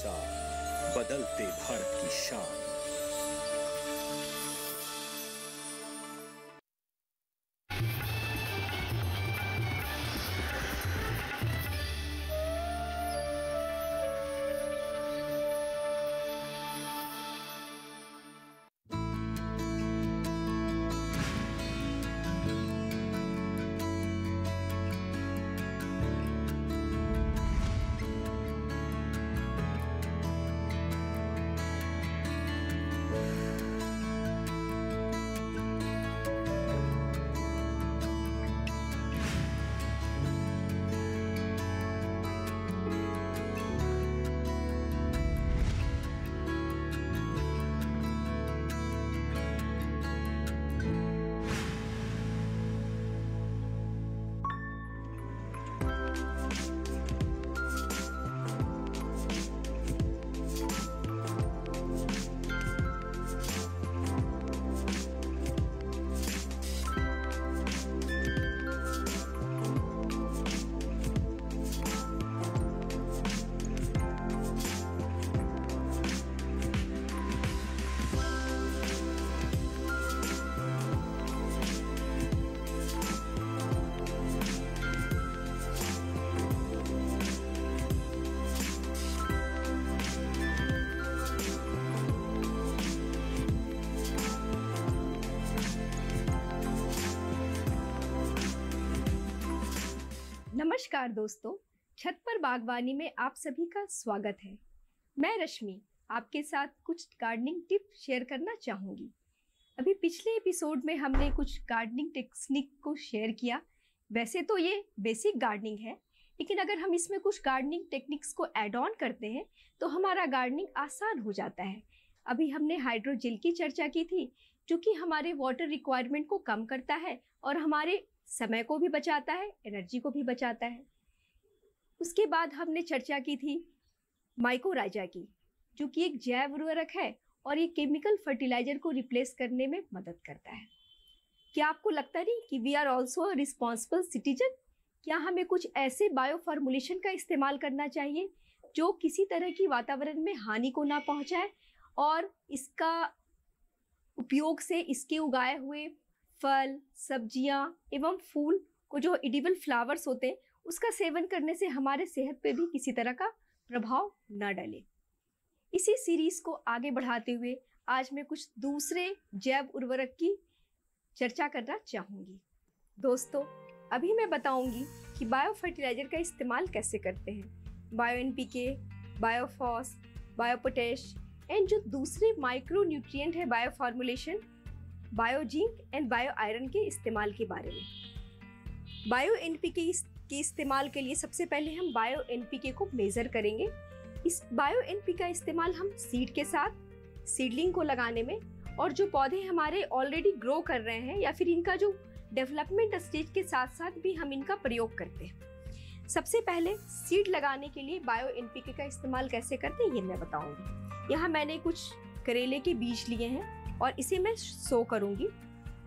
साथ बदलते भारत की शान। नमस्कार दोस्तों, छत पर बागवानी में आप सभी का स्वागत है। मैं रश्मि आपके साथ कुछ गार्डनिंग टिप शेयर करना चाहूँगी। अभी पिछले एपिसोड में हमने कुछ गार्डनिंग टेक्निक को शेयर किया। वैसे तो ये बेसिक गार्डनिंग है, लेकिन अगर हम इसमें कुछ गार्डनिंग टेक्निक्स को ऐड ऑन करते हैं तो हमारा गार्डनिंग आसान हो जाता है। अभी हमने हाइड्रोजेल की चर्चा की थी, जो कि हमारे वाटर रिक्वायरमेंट को कम करता है और हमारे समय को भी बचाता है, एनर्जी को भी बचाता है। उसके बाद हमने चर्चा की थी माइकोराइजा की, जो कि एक जैव उर्वरक है और ये केमिकल फर्टिलाइजर को रिप्लेस करने में मदद करता है। क्या आपको लगता नहीं कि we are also a responsible citizen? क्या हमें कुछ ऐसे बायो फॉर्मुलेशन का इस्तेमाल करना चाहिए जो किसी तरह की वातावरण में हानि को ना पहुंचाए और इसका उपयोग से इसके उगाए हुए फल, सब्जियां एवं फूल को, जो एडिबल फ्लावर्स होते हैं, उसका सेवन करने से हमारे सेहत पे भी किसी तरह का प्रभाव न डाले। इसी सीरीज को आगे बढ़ाते हुए आज मैं कुछ दूसरे जैव उर्वरक की चर्चा करना चाहूँगी। दोस्तों, अभी मैं बताऊंगी कि बायो फर्टिलाइजर का इस्तेमाल कैसे करते हैं। बायो एनपीके, बायोफॉस, बायोपोटेश एंड जो दूसरे माइक्रो न्यूट्रिएंट है bio formulation, bio zinc and bio iron के इस्तेमाल के बारे में। बायो एनपीके के इस्तेमाल के लिए सबसे पहले हम बायो एनपीके को मेज़र करेंगे। इस बायो एनपीके का इस्तेमाल हम सीड के साथ सीडलिंग को लगाने में, और जो पौधे हमारे ऑलरेडी ग्रो कर रहे हैं या फिर इनका जो डेवलपमेंट स्टेज के साथ साथ भी हम इनका प्रयोग करते हैं। सबसे पहले सीड लगाने के लिए बायो एनपीके का इस्तेमाल कैसे करते हैं ये मैं बताऊंगी। यहाँ मैंने कुछ करेले के बीज लिए हैं और इसे मैं सो करूंगी,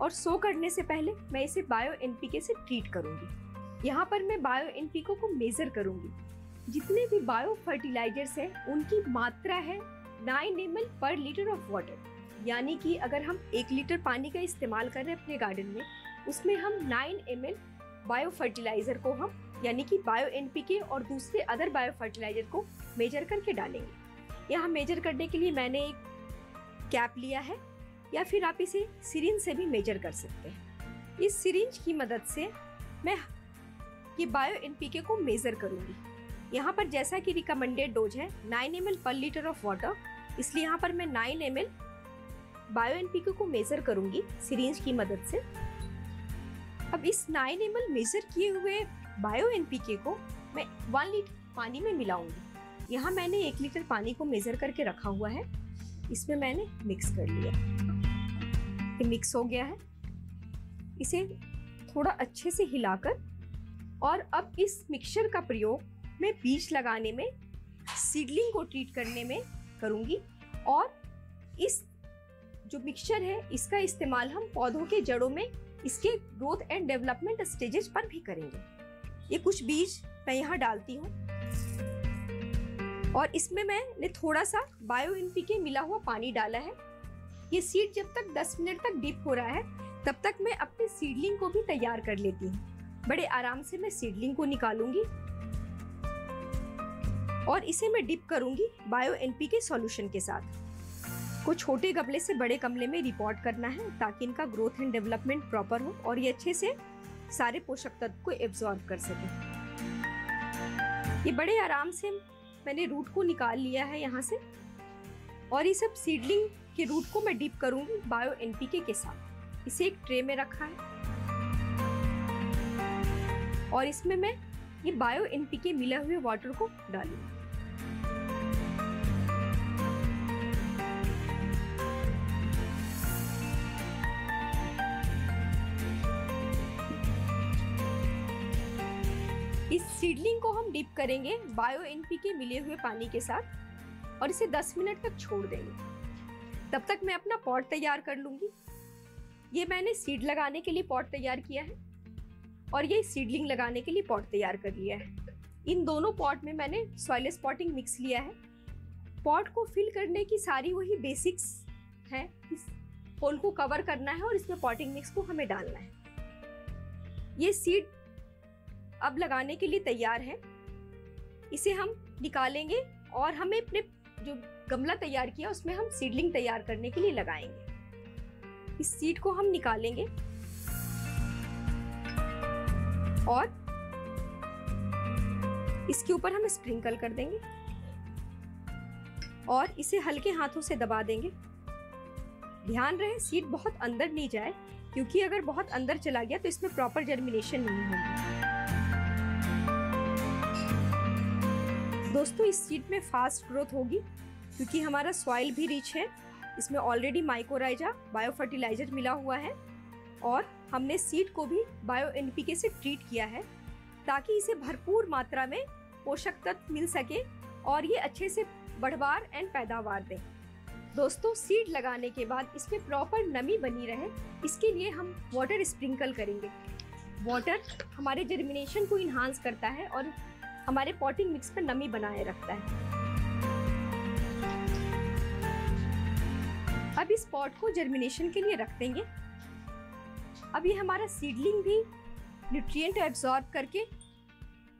और सो करने से पहले मैं इसे बायो एनपीके से ट्रीट करूंगी। यहाँ पर मैं बायो एनपीके को मेजर करूंगी। जितने भी बायो फर्टिलाइजर्स हैं उनकी मात्रा है 9 ml पर लीटर ऑफ वाटर, यानी कि अगर हम 1 लीटर पानी का इस्तेमाल कर रहे हैं अपने गार्डन में, उसमें हम 9 ml बायो फर्टिलाइजर को हम, यानी कि बायो एनपीके और दूसरे अदर बायो फर्टिलाइजर को मेजर करके डालेंगे। यहाँ मेजर करने के लिए मैंने एक कैप लिया है, या फिर आप इसे सिरिंज से भी मेजर कर सकते हैं। इस सिरिंज की मदद से मैं ये बायो एनपीके को मेजर करूंगी। यहाँ पर जैसा कि रिकमेंडेड डोज है 9 ml पर लीटर ऑफ वाटर, इसलिए यहाँ पर मैं 9 ml बायो एनपीके को मेजर करूंगी सिरिंज की मदद से। अब इस 9 ml मेजर किए हुए बायो एनपीके को मैं 1 लीटर पानी में मिलाऊंगी। यहाँ मैंने 1 लीटर पानी को मेजर करके रखा हुआ है, इसमें मैंने मिक्स कर लिया। ये मिक्स हो गया है, इसे थोड़ा अच्छे से हिलाकर, और अब इस मिक्सचर का प्रयोग मैं बीज लगाने में, सीडलिंग को ट्रीट करने में करूंगी, और इस जो मिक्सचर है इसका इस्तेमाल हम पौधों के जड़ों में इसके ग्रोथ एंड डेवलपमेंट स्टेजेस पर भी करेंगे। ये कुछ बीज मैं यहाँ डालती हूँ। और इसमें मैंने थोड़ा सा बायो एनपीके मिला हुआ पानी डाला है। ये सीड जब तक 10 मिनट तक डीप हो रहा है तब तक मैं अपने सीडलिंग को भी तैयार कर लेती हूँ। बड़े आराम से मैं सीडलिंग को निकालूंगी और इसे मैं डिप करूंगी बायो एनपीके सॉल्यूशन के साथ। को छोटे गमले से बड़े गमले में रिपोर्ट करना है ताकि इनका ग्रोथ एंड डेवलपमेंट प्रॉपर हो और ये अच्छे से सारे पोषक तत्व को एब्जॉर्ब कर सके। ये बड़े आराम से मैंने रूट को निकाल लिया है यहाँ से और ये सब सीडलिंग के रूट को मैं डीप करूंगी बायो एनपीके के साथ। इसे एक ट्रे में रखा है और इसमें मैं ये बायो एनपीके मिले हुए वाटर को डालूंगी। इस सीडलिंग को हम डिप करेंगे बायो एनपीके मिले हुए पानी के साथ और इसे 10 मिनट तक छोड़ देंगे। तब तक मैं अपना पॉट तैयार कर लूंगी। ये मैंने सीड लगाने के लिए पॉट तैयार किया है और ये सीडलिंग लगाने के लिए पॉट तैयार कर लिया है। इन दोनों पॉट में मैंने सॉइल स्पॉटिंग मिक्स लिया है। पॉट को फिल करने की सारी वही बेसिक्स है। इस होल को कवर करना है और इसमें पॉटिंग मिक्स को हमें डालना है। ये सीड अब लगाने के लिए तैयार है। इसे हम निकालेंगे और हमें अपने जो गमला तैयार किया उसमें हम सीडलिंग तैयार करने के लिए लगाएंगे। इस सीड को हम निकालेंगे और इसके ऊपर हम स्प्रिंकल कर देंगे और इसे हल्के हाथों से दबा देंगे। ध्यान रहे सीड बहुत अंदर नहीं जाए, क्योंकि अगर बहुत अंदर चला गया तो इसमें प्रॉपर जर्मिनेशन नहीं होगी। दोस्तों, इस सीड में फास्ट ग्रोथ होगी क्योंकि हमारा सॉइल भी रिच है। इसमें ऑलरेडी माइकोराइजा बायो फर्टिलाइजर मिला हुआ है और हमने सीड को भी बायो एनपीके से ट्रीट किया है ताकि इसे भरपूर मात्रा में पोषक तत्व मिल सके और ये अच्छे से बढ़वार एंड पैदावार दें। दोस्तों, सीड लगाने के बाद इसमें प्रॉपर नमी बनी रहे, इसके लिए हम वाटर स्प्रिंकल करेंगे। वाटर हमारे जर्मिनेशन को इन्हांस करता है और हमारे पॉटिंग मिक्स पर नमी बनाए रखता है। अब इस पॉट को जर्मिनेशन के लिए रख देंगे। अब ये हमारा सीडलिंग भी न्यूट्रिएंट एब्जॉर्ब करके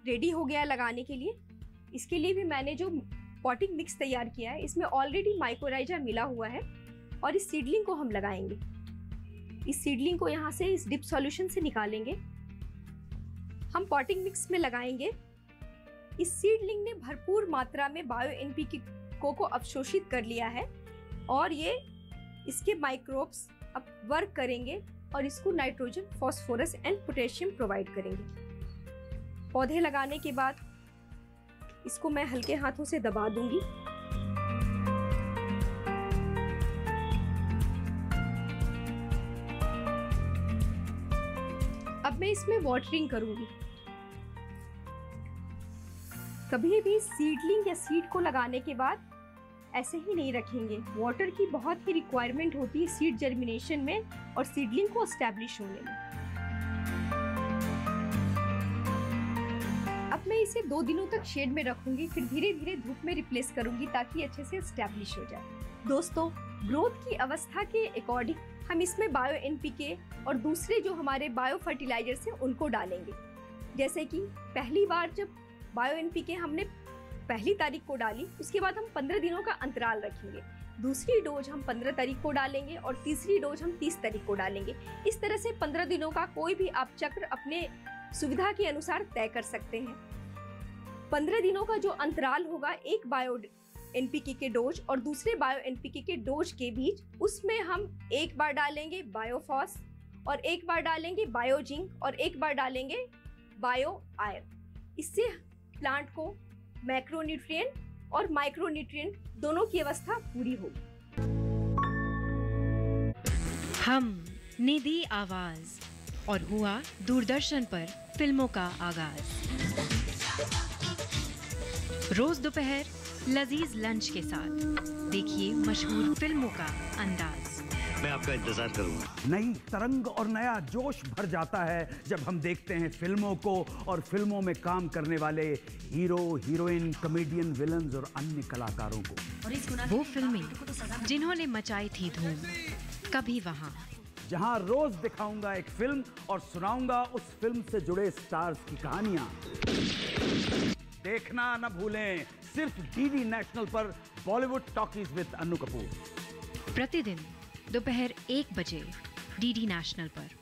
रेडी हो गया लगाने के लिए। इसके लिए भी मैंने जो पॉटिंग मिक्स तैयार किया है इसमें ऑलरेडी माइकोराइजा मिला हुआ है और इस सीडलिंग को हम लगाएंगे। इस सीडलिंग को यहाँ से इस डिप सॉल्यूशन से निकालेंगे, हम पॉटिंग मिक्स में लगाएंगे। इस सीडलिंग ने भरपूर मात्रा में बायो एनपीके को अवशोषित कर लिया है और ये इसके माइक्रोब्स अब वर्क करेंगे और इसको nitrogen, phosphorus and potassium provide करेंगे। पौधे लगाने के बाद इसको मैं हल्के हाथों से दबा दूंगी। अब मैं इसमें वाटरिंग करूंगी। कभी भी सीडलिंग या सीड को लगाने के बाद ऐसे ही नहीं रखेंगे। वाटर की बहुत ही रिक्वायरमेंट होती है सीड जर्मिनेशन में और सीडलिंग को एस्टैब्लिश होने में। अब मैं इसे 2 दिनों तक शेड में रखूंगी, फिर धीरे धीरे धूप में रिप्लेस करूंगी ताकि अच्छे से एस्टैब्लिश हो जाए। दोस्तों, ग्रोथ की अवस्था के अकॉर्डिंग हम इसमें बायो एनपीके और दूसरे जो हमारे बायो फर्टिलाइजर्स हैं उनको डालेंगे। जैसे कि पहली बार जब बायो एनपीके हमने पहली तारीख को डाली, उसके बाद हम 15 दिनों का अंतराल रखेंगे। दूसरी डोज हम 15 तारीख को डालेंगे और तीसरी डोज हम 30 तारीख को डालेंगे। इस तरह से 15 दिनों का कोई भी आप चक्र अपने सुविधा के अनुसार तय कर सकते हैं। 15 दिनों का जो अंतराल होगा एक बायो एनपीके के डोज और दूसरे बायो एनपीके के डोज के बीच, उसमें हम एक बार डालेंगे बायोफॉस और एक बार डालेंगे बायोजिंक और एक बार डालेंगे बायो आयरन। इससे प्लांट को मैक्रोन्यूट्रिएंट और माइक्रोन्यूट्रिएंट दोनों की अवस्था पूरी होगी। हम निधि आवाज और हुआ दूरदर्शन पर फिल्मों का आगाज। रोज दोपहर लजीज लंच के साथ देखिए मशहूर फिल्मों का अंदाज। मैं आपका इंतजार करूंगा। नई तरंग और नया जोश भर जाता है जब हम देखते हैं फिल्मों को और फिल्मों में काम करने वाले हीरो, हीरोइन, कॉमेडियन, विलन्स और अन्य कलाकारों को। वो फिल्में जिन्होंने मचाई थी धूम, कभी वहाँ, जहां रोज दिखाऊंगा एक फिल्म और सुनाऊंगा उस फिल्म से जुड़े स्टार्स की कहानियां। देखना न भूलें, सिर्फ डीडी नेशनल पर बॉलीवुड टॉकीज विद अन्नू कपूर। प्रतिदिन दोपहर 1 बजे डीडी नेशनल पर।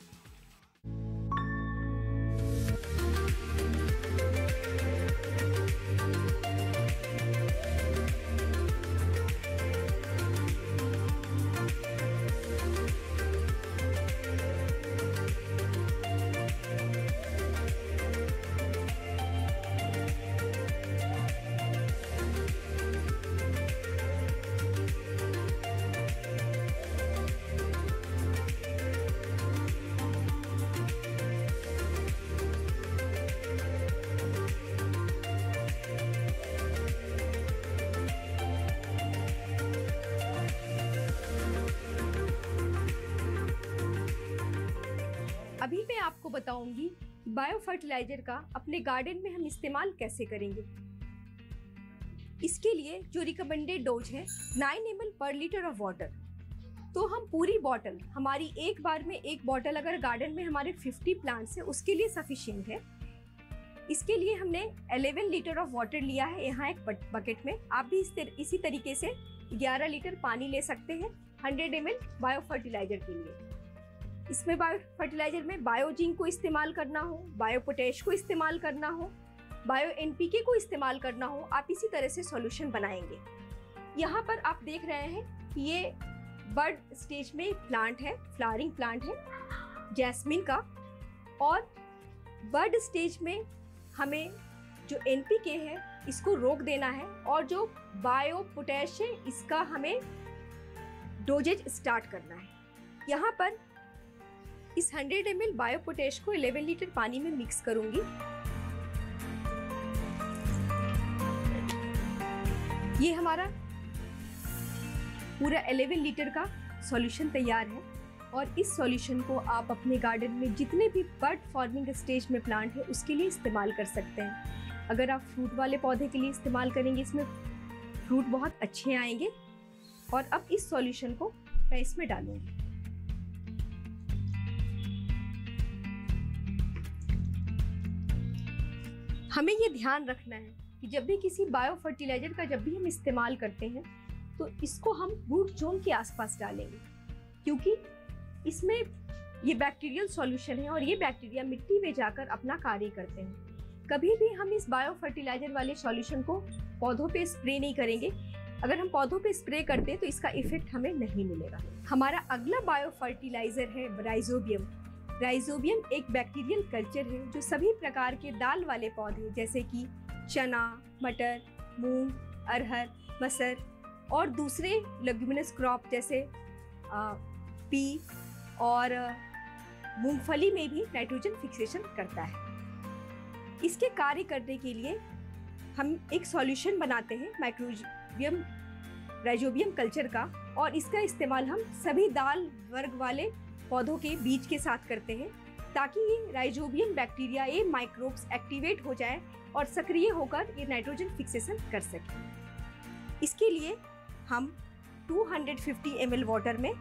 अभी मैं आपको बताऊंगी बायो फर्टिलाइजर का अपने गार्डन में हम इस्तेमाल कैसे करेंगे। इसके लिए जो रिकमेंडेड डोज है 9 ml पर लीटर ऑफ वाटर। तो हम पूरी बॉटल, हमारी एक बार में एक बॉटल अगर गार्डन में हमारे 50 प्लांट्स है उसके लिए सफिशिएंट है। इसके लिए हमने 11 लीटर ऑफ वाटर लिया है यहाँ एक बकेट में। आप भी इसी तरीके से 11 लीटर पानी ले सकते हैं 100 ml बायो फर्टिलाइजर के लिए। इसमें बायो फर्टिलाइजर में बायो जिंक को इस्तेमाल करना हो, बायो पोटैश को इस्तेमाल करना हो, बायो एनपीके को इस्तेमाल करना हो, आप इसी तरह से सॉल्यूशन बनाएंगे। यहाँ पर आप देख रहे हैं कि ये बर्ड स्टेज में प्लांट है, फ्लावरिंग प्लांट है जैस्मिन का। और बर्ड स्टेज में हमें जो एनपीके है इसको रोक देना है और जो बायो पोटैश है इसका हमें डोजेज स्टार्ट करना है। यहाँ पर इस 100 ml बायो पोटैश को 11 लीटर पानी में मिक्स करूंगी। ये हमारा पूरा 11 लीटर का सॉल्यूशन तैयार है और इस सॉल्यूशन को आप अपने गार्डन में जितने भी बर्ड फॉर्मिंग स्टेज में प्लांट है उसके लिए इस्तेमाल कर सकते हैं। अगर आप फ्रूट वाले पौधे के लिए इस्तेमाल करेंगे इसमें फ्रूट बहुत अच्छे आएंगे। और अब इस सॉल्यूशन को मैं इसमें डालूंगी। हमें ये ध्यान रखना है कि जब भी किसी बायो फर्टिलाइजर का जब भी हम इस्तेमाल करते हैं तो इसको हम रूट जोन के आसपास डालेंगे, क्योंकि इसमें ये बैक्टीरियल सॉल्यूशन है और ये बैक्टीरिया मिट्टी में जाकर अपना कार्य करते हैं। कभी भी हम इस बायो फर्टिलाइजर वाले सॉल्यूशन को पौधों पे स्प्रे नहीं करेंगे। अगर हम पौधों पे स्प्रे करते हैं तो इसका इफेक्ट हमें नहीं मिलेगा। हमारा अगला बायो फर्टिलाइजर है राइजोबियम। राइजोबियम एक बैक्टीरियल कल्चर है जो सभी प्रकार के दाल वाले पौधे जैसे कि चना, मटर, मूंग, अरहर, मसर और दूसरे लेग्यूमिनस क्रॉप जैसे पी और मूंगफली में भी नाइट्रोजन फिक्सेशन करता है। इसके कार्य करने के लिए हम एक सॉल्यूशन बनाते हैं राइजोबियम कल्चर का, और इसका इस्तेमाल हम सभी दाल वर्ग वाले पौधों के बीज के साथ करते हैं ताकि ये राइजोबियम बैक्टीरिया, ये माइक्रोब्स एक्टिवेट हो जाए और सक्रिय होकर ये नाइट्रोजन फिक्सेशन कर सकें। इसके लिए हम 250 ml वाटर में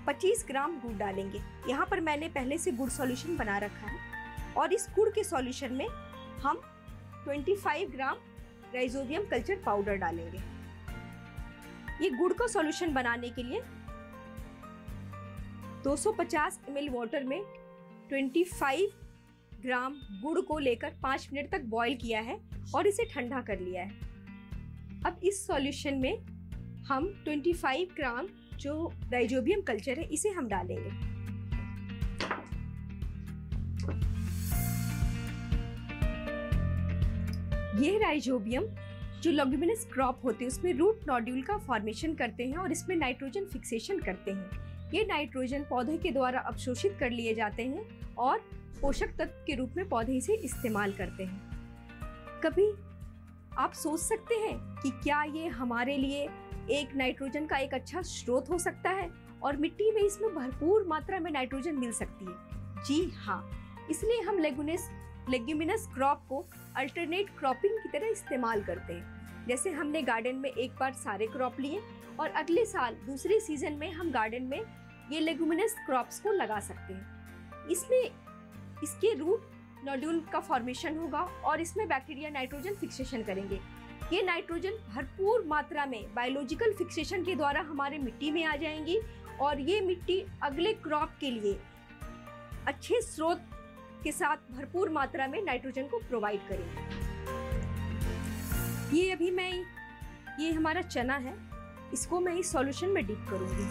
25 ग्राम गुड़ डालेंगे। यहाँ पर मैंने पहले से गुड़ सॉल्यूशन बना रखा है और इस गुड़ के सॉल्यूशन में हम 25 ग्राम राइजोबियम कल्चर पाउडर डालेंगे। ये गुड़ का सॉल्यूशन बनाने के लिए 250 ml वाटर में 25 ग्राम गुड़ को लेकर 5 मिनट तक बॉईल किया है और इसे ठंडा कर लिया है। अब इस सॉल्यूशन में हम 25 ग्राम जो राइजोबियम कल्चर है इसे हम डालेंगे। ये राइजोबियम जो लेग्यूमिनस क्रॉप होते हैं उसमें रूट नोड्यूल का फॉर्मेशन करते हैं और इसमें नाइट्रोजन फिक्सेशन करते हैं। ये नाइट्रोजन पौधे के द्वारा अवशोषित कर लिए जाते हैं और पोषक तत्व के रूप में पौधे इसे इस्तेमाल करते हैं। कभी आप सोच सकते हैं कि क्या ये हमारे लिए एक नाइट्रोजन का एक अच्छा स्रोत हो सकता है और मिट्टी में इसमें भरपूर मात्रा में नाइट्रोजन मिल सकती है। जी हाँ, इसलिए हम लेग्यूमिनस क्रॉप को अल्टरनेट क्रॉपिंग की तरह इस्तेमाल करते हैं। जैसे हमने गार्डन में एक बार सारे क्रॉप लिए और अगले साल दूसरे सीजन में हम गार्डन में ये लेग्यूमिनस क्रॉप्स को लगा सकते हैं। इसमें इसके रूट नोड्यूल का फॉर्मेशन होगा और इसमें बैक्टीरिया नाइट्रोजन फिक्सेशन करेंगे। ये नाइट्रोजन भरपूर मात्रा में बायोलॉजिकल फिक्सेशन के द्वारा हमारे मिट्टी में आ जाएंगी और ये मिट्टी अगले क्रॉप के लिए अच्छे स्रोत के साथ भरपूर मात्रा में नाइट्रोजन को प्रोवाइड करेंगे। ये हमारा चना है, इसको मैं इस सॉल्यूशन में डिप करूंगी।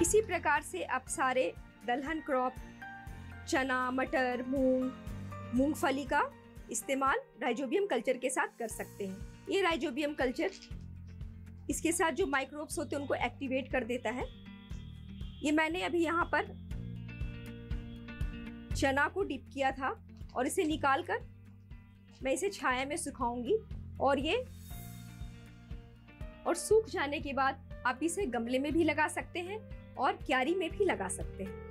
इसी प्रकार से आप सारे दलहन क्रॉप, चना, मटर, मूंगफली का इस्तेमाल राइजोबियम कल्चर के साथ कर सकते हैं। ये राइजोबियम कल्चर इसके साथ जो माइक्रोब्स होते हैं उनको एक्टिवेट कर देता है। ये मैंने अभी यहाँ पर चना को डिप किया था और इसे निकाल कर मैं इसे छाया में सुखाऊंगी और सूख जाने के बाद आप इसे गमले में भी लगा सकते हैं और क्यारी में भी लगा सकते हैं।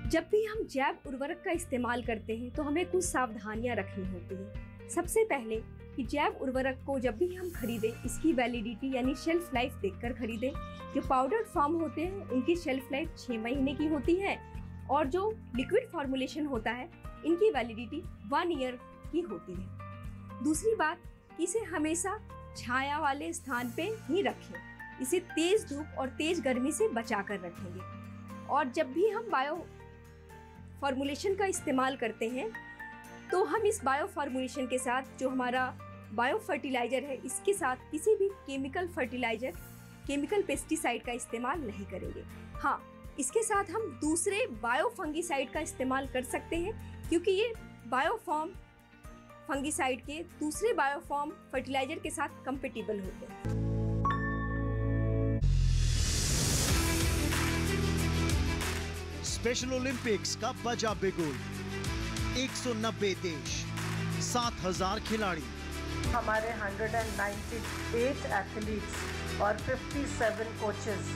जब भी हम जैव उर्वरक का इस्तेमाल करते हैं तो हमें कुछ सावधानियां रखनी होती हैं। सबसे पहले कि जैव उर्वरक को जब भी हम खरीदें इसकी वैलिडिटी यानी शेल्फ लाइफ देखकर खरीदें। जो पाउडर फॉर्म होते हैं उनकी शेल्फ लाइफ 6 महीने की होती है और जो लिक्विड फॉर्मुलेशन होता है इनकी वैलिडिटी 1 ईयर की होती है। दूसरी बात, इसे हमेशा छाया वाले स्थान पे ही रखें। इसे तेज धूप और तेज गर्मी से बचा कर रखेंगे। और जब भी हम बायो फॉर्मुलेशन का इस्तेमाल करते हैं तो हम इस बायो फॉर्मुलेशन के साथ जो हमारा बायो फर्टिलाइजर है इसके साथ किसी भी केमिकल पेस्टिसाइड का इस्तेमाल नहीं करेंगे। हाँ, इसके साथ हम दूसरे बायो फंगिसाइड का इस्तेमाल कर सकते हैं क्योंकि ये बायोफॉर्म फंगिसाइड के दूसरे बायोफॉर्म फर्टिलाइजर के साथ कंपेटिबल होते हैं। स्पेशल ओलंपिक्स का बजा बिगुल, 190 देश, 7000 खिलाड़ी। हमारे 198 एथलीट्स और 57 कोचेस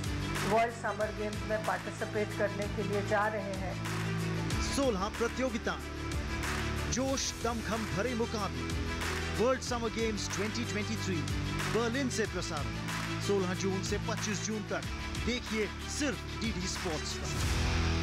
वर्ल्ड समर गेम्स में पार्टिसिपेट करने के लिए जा रहे हैं। 16 प्रतियोगिता, जोश दमखम भरे मुकाबले। वर्ल्ड समर गेम्स 2023 बर्लिन से प्रसारण 16 जून से 25 जून तक। देखिए सिर्फ डीडी स्पोर्ट्स पर।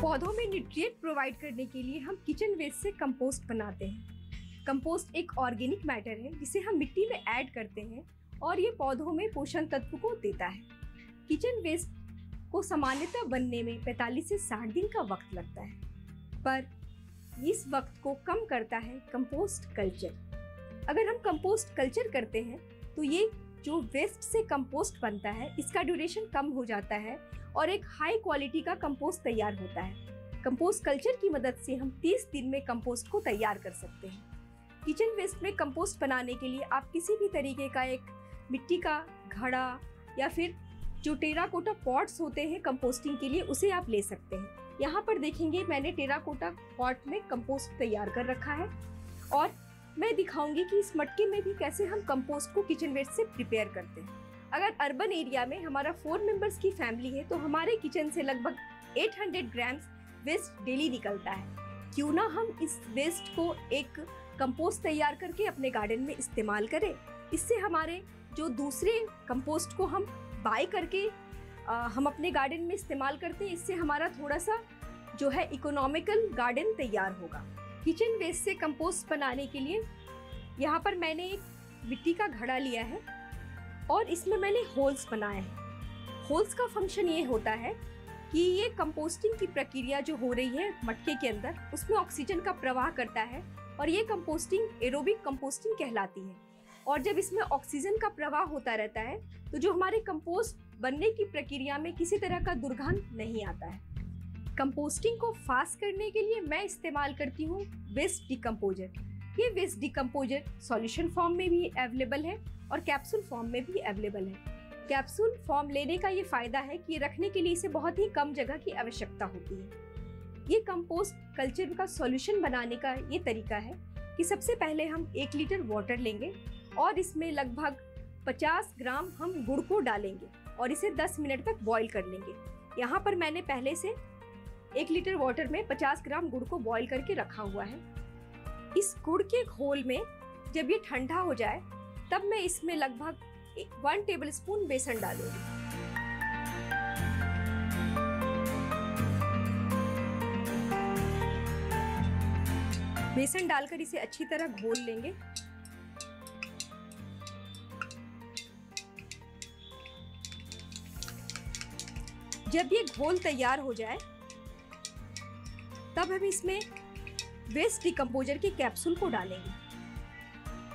पौधों में न्यूट्रिएंट प्रोवाइड करने के लिए हम किचन वेस्ट से कंपोस्ट बनाते हैं। कंपोस्ट एक ऑर्गेनिक मैटर है जिसे हम मिट्टी में ऐड करते हैं और ये पौधों में पोषण तत्व को देता है। किचन वेस्ट को सामान्यतः बनने में 45 से 60 दिन का वक्त लगता है, पर इस वक्त को कम करता है कंपोस्ट कल्चर। अगर हम कंपोस्ट कल्चर करते हैं तो ये जो वेस्ट से कंपोस्ट बनता है इसका ड्यूरेशन कम हो जाता है और एक हाई क्वालिटी का कंपोस्ट तैयार होता है। कंपोस्ट कल्चर की मदद से हम 30 दिन में कंपोस्ट को तैयार कर सकते हैं। किचन वेस्ट में कंपोस्ट बनाने के लिए आप किसी भी तरीके का एक मिट्टी का घड़ा या फिर जो टेराकोटा पॉट्स होते हैं कंपोस्टिंग के लिए उसे आप ले सकते हैं। यहाँ पर देखेंगे मैंने टेराकोटा पॉट में कंपोस्ट तैयार कर रखा है और मैं दिखाऊंगी कि इस मटके में भी कैसे हम कंपोस्ट को किचन वेस्ट से प्रिपेयर करते हैं। अगर अर्बन एरिया में हमारा 4 मेंबर्स की फैमिली है तो हमारे किचन से लगभग 800 ग्राम्स वेस्ट डेली निकलता है। क्यों ना हम इस वेस्ट को एक कंपोस्ट तैयार करके अपने गार्डन में इस्तेमाल करें। इससे हमारे जो दूसरे कंपोस्ट को हम बाय करके हम अपने गार्डन में इस्तेमाल करते हैं, इससे हमारा थोड़ा सा जो है इकोनॉमिकल गार्डन तैयार होगा। किचन वेस्ट से कंपोस्ट बनाने के लिए यहाँ पर मैंने एक मिट्टी का घड़ा लिया है और इसमें मैंने होल्स बनाए हैं। होल्स का फंक्शन ये होता है कि ये कंपोस्टिंग की प्रक्रिया जो हो रही है मटके के अंदर उसमें ऑक्सीजन का प्रवाह करता है और ये कंपोस्टिंग एरोबिक कंपोस्टिंग कहलाती है। और जब इसमें ऑक्सीजन का प्रवाह होता रहता है तो जो हमारे कंपोस्ट बनने की प्रक्रिया में किसी तरह का दुर्गंध नहीं आता है। कंपोस्टिंग को फास्ट करने के लिए मैं इस्तेमाल करती हूँ वेस्ट डिकम्पोजर। ये वेस्ट डिकम्पोजर सॉल्यूशन फॉर्म में भी अवेलेबल है और कैप्सूल फॉर्म में भी अवेलेबल है। कैप्सूल फॉर्म लेने का ये फायदा है कि रखने के लिए इसे बहुत ही कम जगह की आवश्यकता होती है। ये कंपोस्ट कल्चर का सॉल्यूशन बनाने का ये तरीका है कि सबसे पहले हम 1 लीटर वाटर लेंगे और इसमें लगभग 50 ग्राम हम गुड़ को डालेंगे और इसे 10 मिनट तक बॉईल कर लेंगे। यहाँ पर मैंने पहले से 1 लीटर वाटर में 50 ग्राम गुड़ को बॉईल करके रखा हुआ है। इस गुड़ के घोल में जब ये ठंडा हो जाए तब मैं इसमें लगभग 1 टेबलस्पून बेसन डालूंगी। बेसन डालकर इसे अच्छी तरह घोल लेंगे। जब ये घोल तैयार हो जाए तब हम इसमें वेस्ट डिकम्पोजर के कैप्सूल को डालेंगे।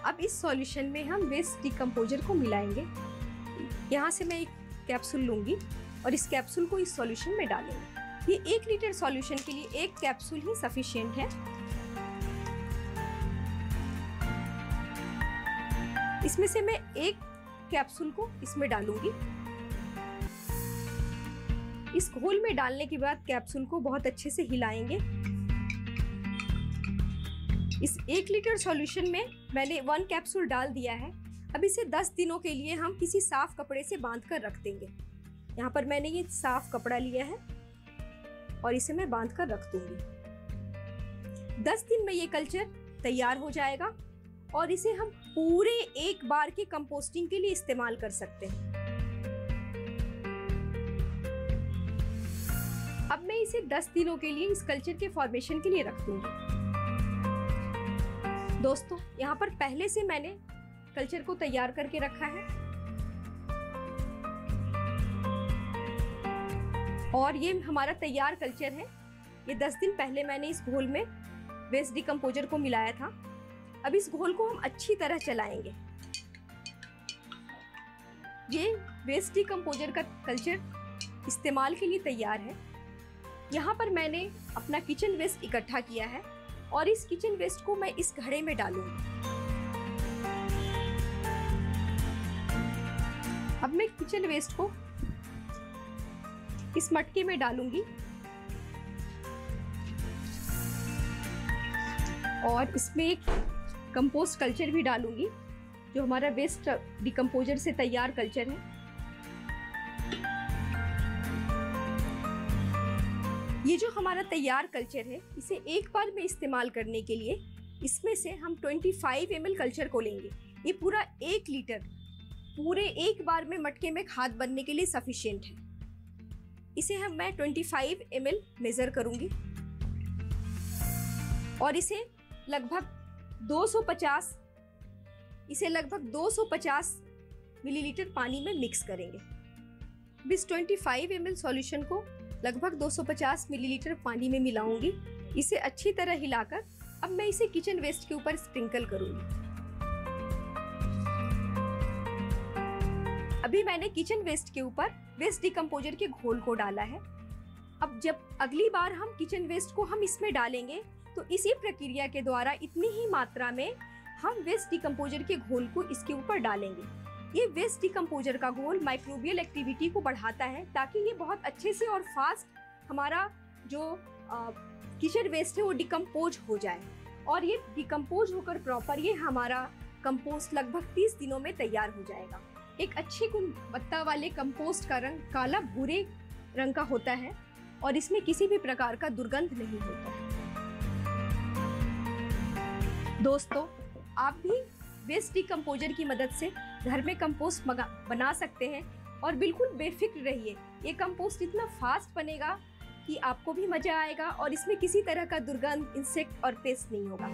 अब इस सॉल्यूशन में हम वेस्ट डिकम्पोजर को मिलाएंगे। यहाँ से मैं एक कैप्सूल लूंगी और इस कैप्सूल को इस सॉल्यूशन में डालेंगे। ये 1 लीटर सॉल्यूशन के लिए एक कैप्सूल ही सफिशिएंट है। इसमें से मैं एक कैप्सूल को इसमें डालूंगी। इस घोल में डालने के बाद कैप्सूल को बहुत अच्छे से हिलाएंगे। इस 1 लीटर सॉल्यूशन में मैंने 1 कैप्सूल डाल दिया है। अब इसे 10 दिनों के लिए हम किसी साफ कपड़े से बांध कर रख देंगे। यहाँ पर मैंने ये साफ कपड़ा लिया है और इसे मैं बांध कर रख दूंगी। 10 दिन में ये कल्चर तैयार हो जाएगा और इसे हम पूरे एक बार के कंपोस्टिंग के लिए इस्तेमाल कर सकते हैं। अब मैं इसे 10 दिनों के लिए इस कल्चर के फॉर्मेशन के लिए रख दूंगी। दोस्तों, यहाँ पर पहले से मैंने कल्चर को तैयार करके रखा है और ये हमारा तैयार कल्चर है। ये 10 दिन पहले मैंने इस घोल में वेस्ट डिकम्पोजर को मिलाया था। अब इस घोल को हम अच्छी तरह चलाएंगे। ये वेस्ट डिकम्पोजर का कल्चर इस्तेमाल के लिए तैयार है। यहाँ पर मैंने अपना किचन वेस्ट इकट्ठा किया है और इस किचन वेस्ट को मैं इस घड़े में डालूंगी। अब मैं किचन वेस्ट को इस मटके में डालूंगी और इसमें एक कंपोस्ट कल्चर भी डालूंगी जो हमारा वेस्ट डिकम्पोजर से तैयार कल्चर है। ये जो हमारा तैयार कल्चर है इसे एक बार में इस्तेमाल करने के लिए इसमें से हम 25 ml कल्चर को लेंगे। ये पूरा 1 लीटर पूरे एक बार में मटके में खाद बनने के लिए सफिशिएंट है। इसे मैं 25 ml मेजर करूंगी और इसे लगभग 250 मिलीलीटर पानी में मिक्स करेंगे। इस 25 ml सॉल्यूशन को लगभग 250 मिलीलीटर पानी में मिलाऊंगी। इसे अच्छी तरह हिलाकर अब मैं इसे किचन वेस्ट के ऊपर स्प्रिंकल करूंगी। अभी मैंने किचन वेस्ट के ऊपर वेस्ट डिकम्पोजर के घोल को डाला है। अब जब अगली बार हम किचन वेस्ट को हम इसमें डालेंगे तो इसी प्रक्रिया के द्वारा इतनी ही मात्रा में हम वेस्ट डिकम्पोजर के घोल को इसके ऊपर डालेंगे। ये वेस्ट डिकम्पोजर का घोल माइक्रोबियल एक्टिविटी को बढ़ाता है ताकि ये बहुत अच्छे से और फास्ट हमारा जो किचन वेस्ट है वो डिकम्पोज हो जाए और ये डिकम्पोज होकर प्रॉपर ये हमारा कंपोस्ट लगभग 30 दिनों में तैयार हो जाएगा। एक अच्छी गुणवत्ता वाले कंपोस्ट का रंग काला भूरे रंग का होता है और इसमें किसी भी प्रकार का दुर्गंध नहीं होता है। दोस्तों, आप भी वेस्ट डिकम्पोजर की मदद से घर में कंपोस्ट बना सकते हैं और बिल्कुल बेफिक्र रहिए। ये कंपोस्ट इतना फास्ट बनेगा कि आपको भी मजा आएगा और इसमें किसी तरह का दुर्गंध, इंसेक्ट और पेस्ट नहीं होगा।